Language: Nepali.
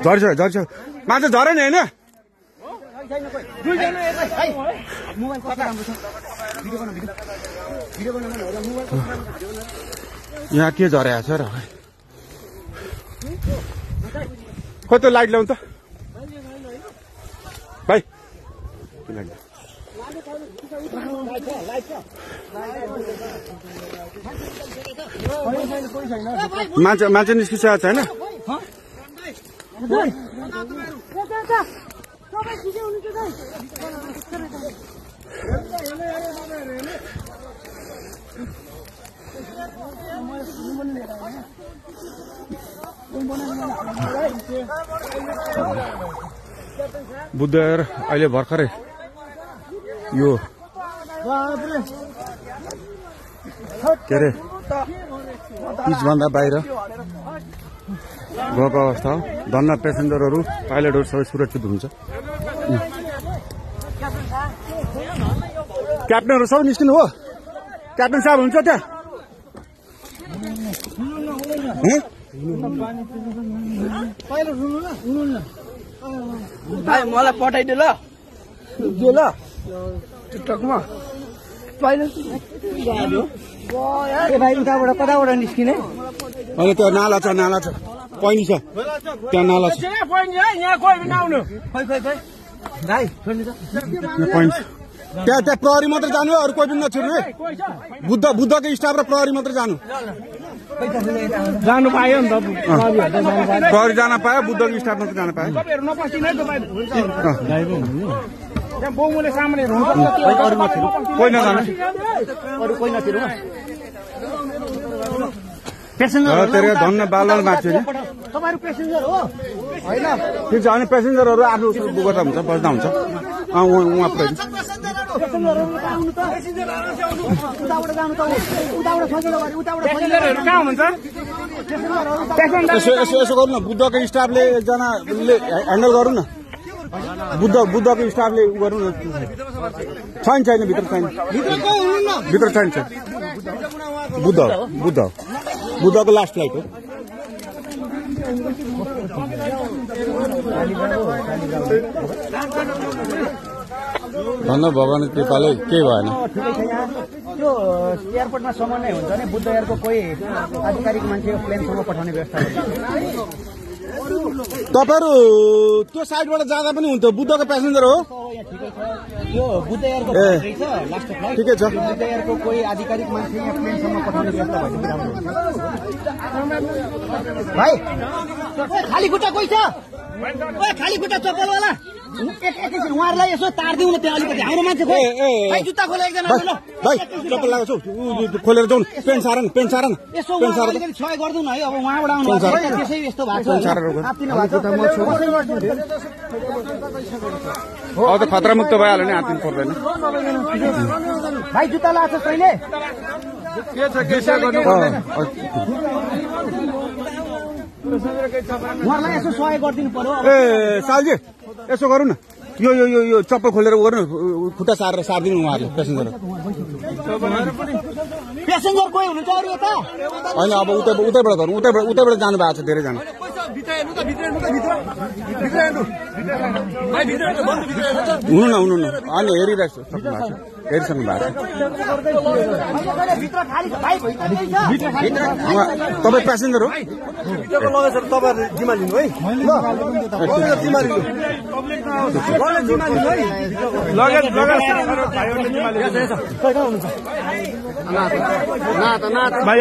झर्छ झर्छ मान्छे झरे नि होइन यहाँ के झरेको छ र खोइ त्यो लाइट ल्याउनु त भाइ मान्छे निस्किसकेको छैन बुद्धर अहिले भर्खरै यो के अरे पिचभन्दा बाहिर गएको अवस्था हो धन्न पेसेन्जरहरू पाइलटहरू सबै सुरक्षित हुन्छ क्याप्टनहरू सबै निस्किनु हो क्याप्टन साहब हुन्छ त्यहाँ मलाई पठाइदियो ल टिकटकमा भाइ उताबाट कताबाट निस्किने अहिले त्यो नाला छ पैनी छ त्यहाँ नाला छ त्यहाँ प्रहरी मात्र जानु अरू कोही पनि नछिर्नु है बुद्धको स्टाफ र प्रहरी मात्र जानु पायो नि त प्रहरी जान पायो बुद्धको स्टाफ मात्र जान पायो कोही नजानु धन्न बालन मान्छे नि ठिक छ अनि पेसेन्जरहरू आफ्नो गर्दा हुन्छ बस्दा हुन्छ उहाँ प्रहरी यसो गर्नु न बुद्धको स्टाफले एकजनाले ह्यान्डल गरौँ न बुद्धको स्टाफले गर्नु न छैन भित्र छैन बुद्धको लास्ट फ्लाइट हो धन्न भगवान कृपाले केही भएन त्यो एयरपोर्टमा समन्वय हुन्छ भने बुद्ध एयरको कोही आधिकारिक मान्छे प्लेनसम्म पठाउने व्यवस्था तपाईहरु त्यो साइडबाट जाँदा पनि हुन्छ बुद्धको प्यासेन्जर हो यो बुद्ध एयरको लास्ट फ्लाइट ठिकै छ बुद्ध एयरको कोही आधिकारिक मान्छे यहाँ प्लेनसम्म पठाउने व्यवस्था भाइ खाली खुट्टा कोही छ खाली खुट्टा चप्पलवाला एकैछिन उहाँहरूलाई यसो तारिदिउँ न त्यहाँ अलिकति हाम्रो मान्छे खोइ जुत्ता खोले एकजना भाइ चप्पल लगाएको छु खोलेर जाउँ पेन्ट सार न यसो अलिकति सहयोग गरिदिउँ न है अब उहाँबाट आउनु त्यसै यस्तो भएको छ त खतरा मुक्त भइहाल्यो नि हातिनु पर्दैन भाइ जुत्ता लगाएको छ तैँले उहाँहरूलाई यसो सहयोग गरिदिनु पर्यो ए सालजी यसो गरौँ न यो चप्पल खोलेर गर्नु खुट्टा सारिदिनु उहाँहरूले पेसेन्जर कोही हुनुहुन्छ अरू यता होइन अब उतैबाट गरौँ उतैबाट जानु भएको छ धेरैजना हुनु न अनि हेरिसक्नु भएको तपाईँ प्यासेन्जर हो तपाईँ जिम्मा लिनु है तपाईँ